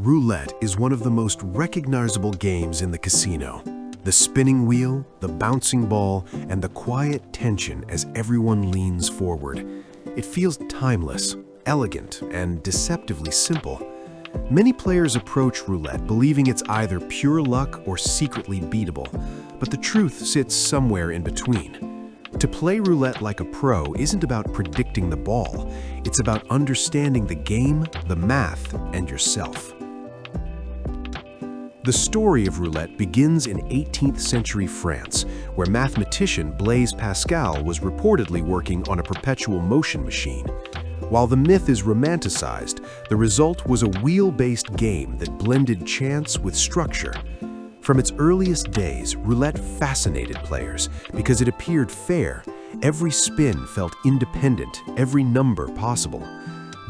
Roulette is one of the most recognizable games in the casino. The spinning wheel, the bouncing ball, and the quiet tension as everyone leans forward. It feels timeless, elegant, and deceptively simple. Many players approach roulette believing it's either pure luck or secretly beatable, but the truth sits somewhere in between. To play roulette like a pro isn't about predicting the ball. It's about understanding the game, the math, and yourself. The story of roulette begins in 18th century France, where mathematician Blaise Pascal was reportedly working on a perpetual motion machine. While the myth is romanticized, the result was a wheel-based game that blended chance with structure. From its earliest days, roulette fascinated players because it appeared fair. Every spin felt independent, every number possible.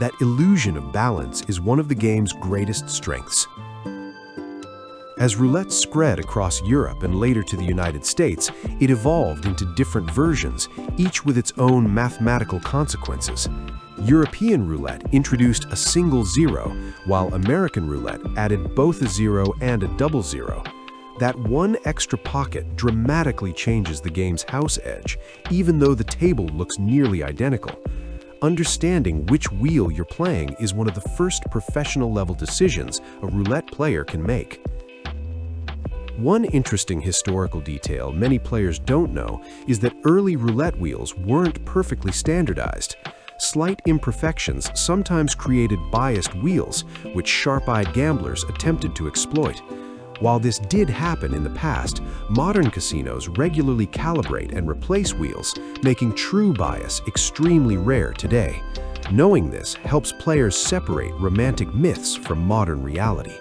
That illusion of balance is one of the game's greatest strengths. As roulette spread across Europe and later to the United States, it evolved into different versions, each with its own mathematical consequences. European roulette introduced a single zero, while American roulette added both a zero and a double zero. That one extra pocket dramatically changes the game's house edge, even though the table looks nearly identical. Understanding which wheel you're playing is one of the first professional-level decisions a roulette player can make. One interesting historical detail many players don't know is that early roulette wheels weren't perfectly standardized. Slight imperfections sometimes created biased wheels, which sharp-eyed gamblers attempted to exploit. While this did happen in the past, modern casinos regularly calibrate and replace wheels, making true bias extremely rare today. Knowing this helps players separate romantic myths from modern reality.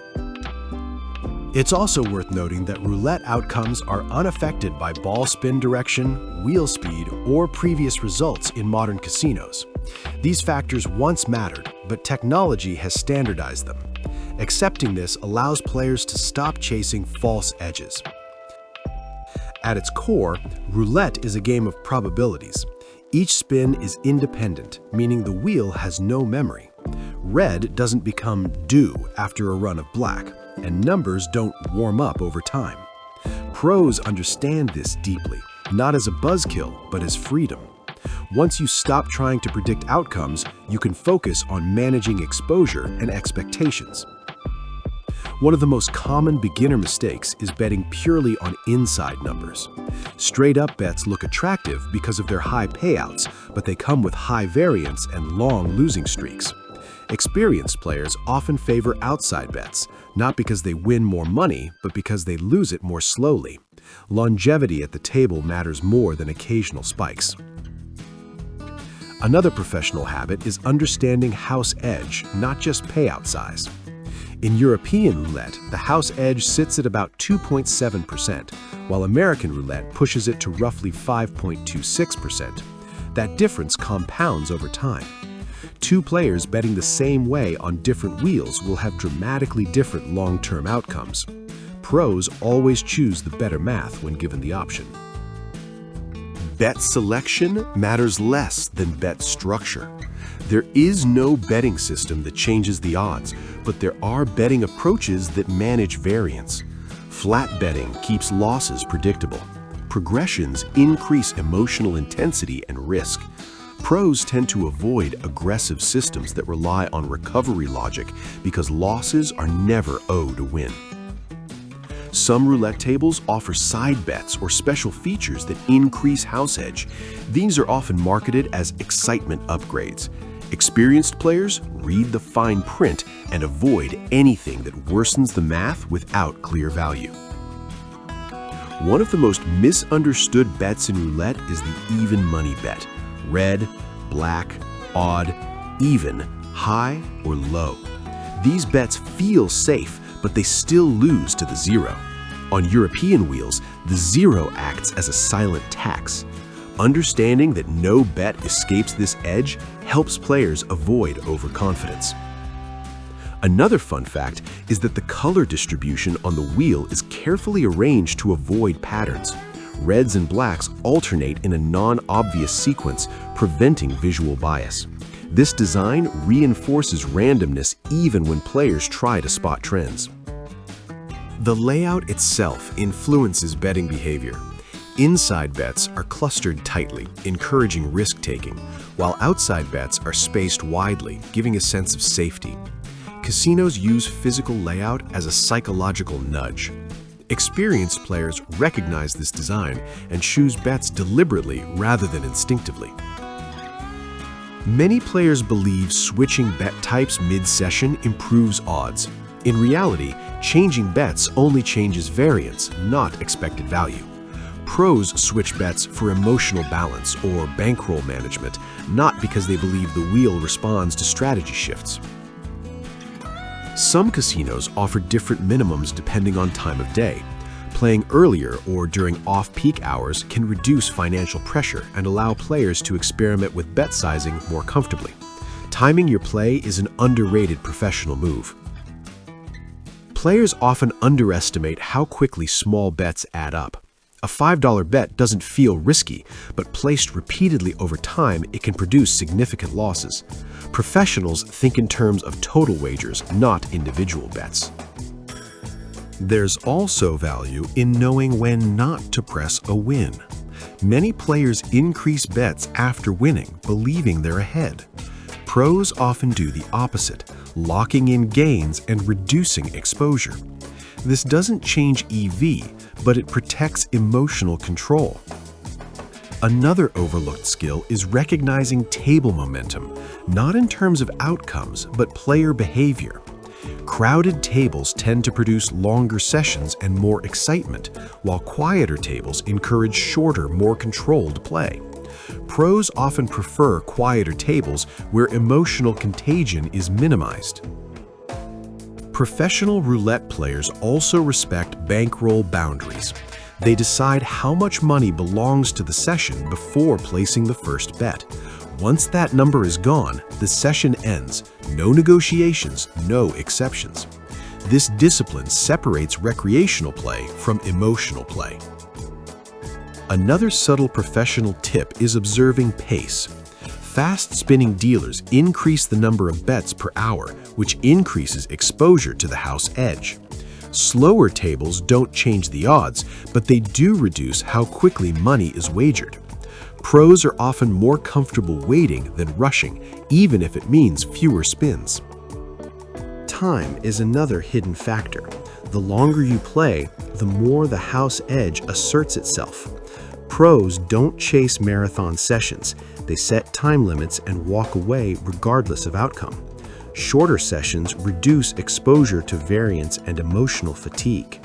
It's also worth noting that roulette outcomes are unaffected by ball spin direction, wheel speed, or previous results in modern casinos. These factors once mattered, but technology has standardized them. Accepting this allows players to stop chasing false edges. At its core, roulette is a game of probabilities. Each spin is independent, meaning the wheel has no memory. Red doesn't become due after a run of black, and numbers don't warm up over time. Pros understand this deeply, not as a buzzkill, but as freedom. Once you stop trying to predict outcomes, you can focus on managing exposure and expectations. One of the most common beginner mistakes is betting purely on inside numbers. Straight-up bets look attractive because of their high payouts, but they come with high variance and long losing streaks. Experienced players often favor outside bets, not because they win more money, but because they lose it more slowly. Longevity at the table matters more than occasional spikes. Another professional habit is understanding house edge, not just payout size. In European roulette, the house edge sits at about 2.7%, while American roulette pushes it to roughly 5.26%. That difference compounds over time. Two players betting the same way on different wheels will have dramatically different long-term outcomes. Pros always choose the better math when given the option. Bet selection matters less than bet structure. There is no betting system that changes the odds, but there are betting approaches that manage variance. Flat betting keeps losses predictable. Progressions increase emotional intensity and risk. Pros tend to avoid aggressive systems that rely on recovery logic because losses are never owed a win. Some roulette tables offer side bets or special features that increase house edge. These are often marketed as excitement upgrades. Experienced players read the fine print and avoid anything that worsens the math without clear value. One of the most misunderstood bets in roulette is the even money bet. Red, black, odd, even, high, or low. These bets feel safe, but they still lose to the zero. On European wheels, the zero acts as a silent tax. Understanding that no bet escapes this edge helps players avoid overconfidence. Another fun fact is that the color distribution on the wheel is carefully arranged to avoid patterns. Reds and blacks alternate in a non-obvious sequence, preventing visual bias. This design reinforces randomness even when players try to spot trends. The layout itself influences betting behavior. Inside bets are clustered tightly, encouraging risk-taking, while outside bets are spaced widely, giving a sense of safety. Casinos use physical layout as a psychological nudge. Experienced players recognize this design and choose bets deliberately rather than instinctively. Many players believe switching bet types mid-session improves odds. In reality, changing bets only changes variance, not expected value. Pros switch bets for emotional balance or bankroll management, not because they believe the wheel responds to strategy shifts. Some casinos offer different minimums depending on time of day. Playing earlier or during off-peak hours can reduce financial pressure and allow players to experiment with bet sizing more comfortably. Timing your play is an underrated professional move. Players often underestimate how quickly small bets add up. A $5 bet doesn't feel risky, but placed repeatedly over time, it can produce significant losses. Professionals think in terms of total wagers, not individual bets. There's also value in knowing when not to press a win. Many players increase bets after winning, believing they're ahead. Pros often do the opposite, locking in gains and reducing exposure. This doesn't change EV, but it protects emotional control. Another overlooked skill is recognizing table momentum, not in terms of outcomes, but player behavior. Crowded tables tend to produce longer sessions and more excitement, while quieter tables encourage shorter, more controlled play. Pros often prefer quieter tables where emotional contagion is minimized. Professional roulette players also respect bankroll boundaries. They decide how much money belongs to the session before placing the first bet. Once that number is gone, the session ends. No negotiations, no exceptions. This discipline separates recreational play from emotional play. Another subtle professional tip is observing pace. Fast-spinning dealers increase the number of bets per hour, which increases exposure to the house edge. Slower tables don't change the odds, but they do reduce how quickly money is wagered. Pros are often more comfortable waiting than rushing, even if it means fewer spins. Time is another hidden factor. The longer you play, the more the house edge asserts itself. Pros don't chase marathon sessions. They set time limits and walk away regardless of outcome. Shorter sessions reduce exposure to variance and emotional fatigue.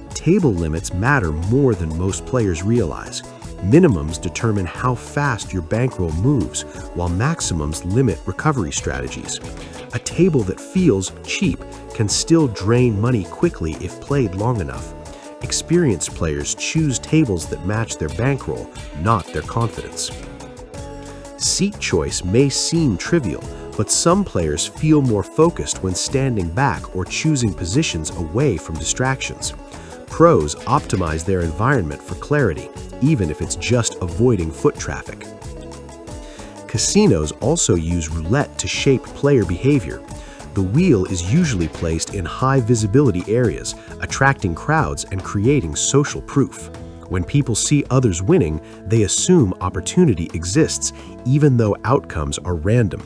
Table limits matter more than most players realize. Minimums determine how fast your bankroll moves, while maximums limit recovery strategies. A table that feels cheap can still drain money quickly if played long enough. Experienced players choose tables that match their bankroll, not their confidence. Seat choice may seem trivial, but some players feel more focused when standing back or choosing positions away from distractions. Pros optimize their environment for clarity, even if it's just avoiding foot traffic. Casinos also use roulette to shape player behavior. The wheel is usually placed in high-visibility areas, attracting crowds and creating social proof. When people see others winning, they assume opportunity exists, even though outcomes are random.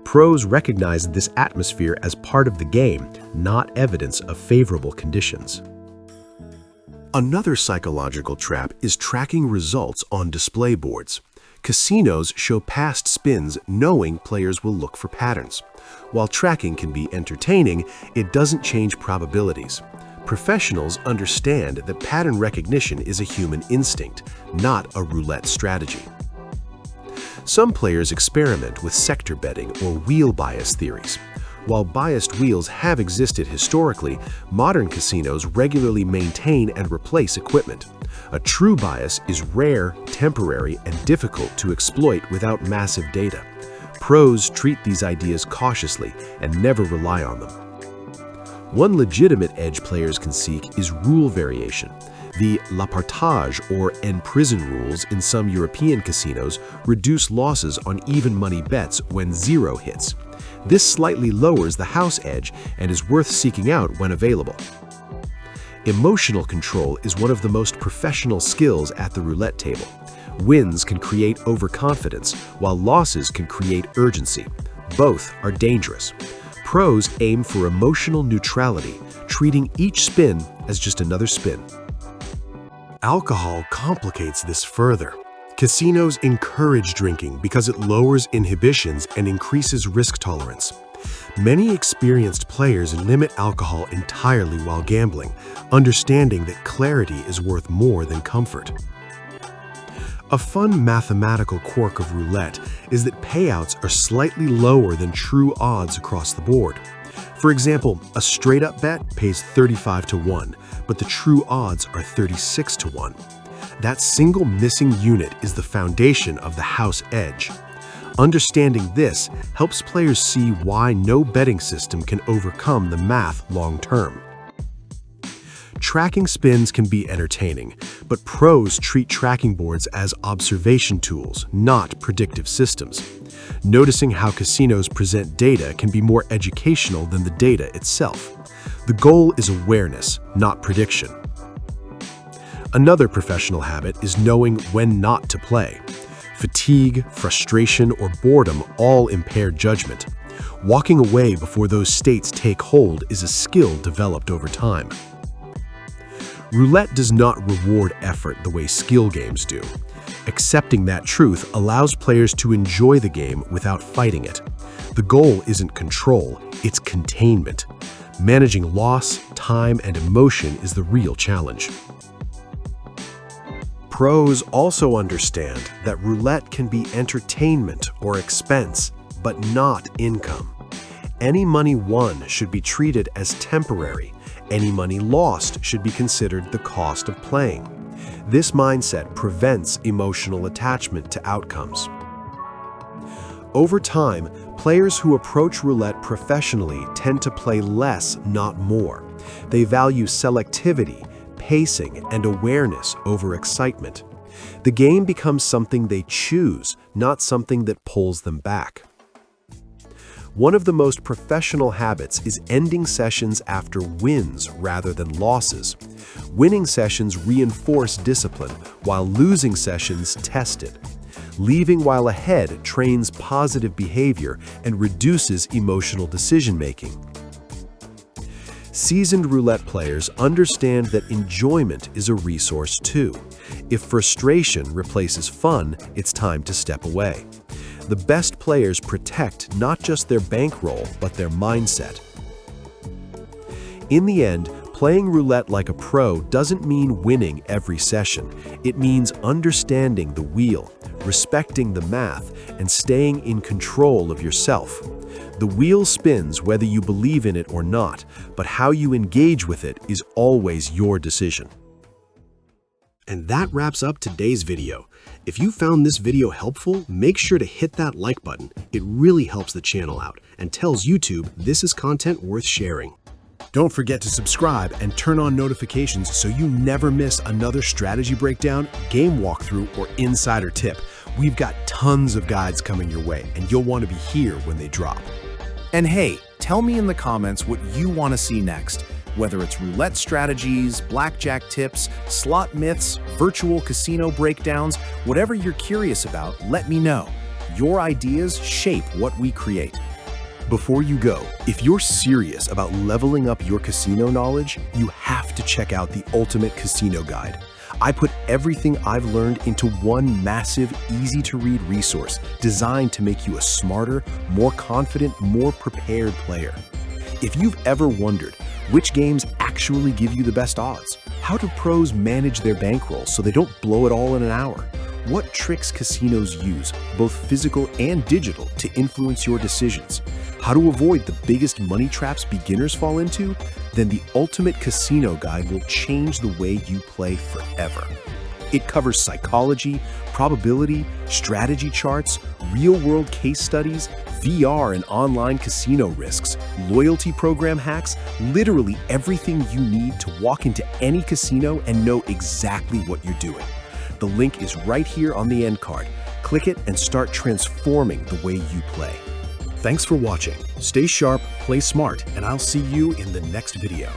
Pros recognize this atmosphere as part of the game, not evidence of favorable conditions. Another psychological trap is tracking results on display boards. Casinos show past spins knowing players will look for patterns. While tracking can be entertaining, it doesn't change probabilities. Professionals understand that pattern recognition is a human instinct, not a roulette strategy. Some players experiment with sector betting or wheel bias theories. While biased wheels have existed historically, modern casinos regularly maintain and replace equipment. A true bias is rare, temporary, and difficult to exploit without massive data. Pros treat these ideas cautiously and never rely on them. One legitimate edge players can seek is rule variation. The la partage or en prison rules in some European casinos reduce losses on even money bets when zero hits. This slightly lowers the house edge and is worth seeking out when available. Emotional control is one of the most professional skills at the roulette table. Wins can create overconfidence, while losses can create urgency. Both are dangerous. Pros aim for emotional neutrality, treating each spin as just another spin. Alcohol complicates this further. Casinos encourage drinking because it lowers inhibitions and increases risk tolerance. Many experienced players limit alcohol entirely while gambling, understanding that clarity is worth more than comfort. A fun mathematical quirk of roulette is that payouts are slightly lower than true odds across the board. For example, a straight-up bet pays 35 to 1, but the true odds are 36 to 1. That single missing unit is the foundation of the house edge. Understanding this helps players see why no betting system can overcome the math long-term. Tracking spins can be entertaining, but pros treat tracking boards as observation tools, not predictive systems. Noticing how casinos present data can be more educational than the data itself. The goal is awareness, not prediction. Another professional habit is knowing when not to play. Fatigue, frustration, or boredom all impair judgment. Walking away before those states take hold is a skill developed over time. Roulette does not reward effort the way skill games do. Accepting that truth allows players to enjoy the game without fighting it. The goal isn't control, it's containment. Managing loss, time, and emotion is the real challenge. Pros also understand that roulette can be entertainment or expense, but not income. Any money won should be treated as temporary. Any money lost should be considered the cost of playing. This mindset prevents emotional attachment to outcomes. Over time, players who approach roulette professionally tend to play less, not more. They value selectivity, pacing, and awareness over excitement. The game becomes something they choose, not something that pulls them back. One of the most professional habits is ending sessions after wins rather than losses. Winning sessions reinforce discipline, while losing sessions test it. Leaving while ahead trains positive behavior and reduces emotional decision-making. Seasoned roulette players understand that enjoyment is a resource too. If frustration replaces fun, it's time to step away. The best players protect not just their bankroll, but their mindset. In the end, playing roulette like a pro doesn't mean winning every session. It means understanding the wheel, respecting the math, and staying in control of yourself. The wheel spins whether you believe in it or not, but how you engage with it is always your decision. And that wraps up today's video. If you found this video helpful, make sure to hit that like button. It really helps the channel out and tells YouTube this is content worth sharing. Don't forget to subscribe and turn on notifications so you never miss another strategy breakdown, game walkthrough, or insider tip. We've got tons of guides coming your way, and you'll want to be here when they drop. And hey, tell me in the comments what you want to see next. Whether it's roulette strategies, blackjack tips, slot myths, virtual casino breakdowns, whatever you're curious about, let me know. Your ideas shape what we create. Before you go, if you're serious about leveling up your casino knowledge, you have to check out the Ultimate Casino Guide. I put everything I've learned into one massive, easy-to-read resource designed to make you a smarter, more confident, more prepared player. If you've ever wondered which games actually give you the best odds, how do pros manage their bankroll so they don't blow it all in an hour, what tricks casinos use, both physical and digital, to influence your decisions, how to avoid the biggest money traps beginners fall into, then the Ultimate Casino Guide will change the way you play forever. It covers psychology, probability, strategy charts, real-world case studies, VR and online casino risks, loyalty program hacks, literally everything you need to walk into any casino and know exactly what you're doing. The link is right here on the end card. Click it and start transforming the way you play. Thanks for watching. Stay sharp, play smart, and I'll see you in the next video.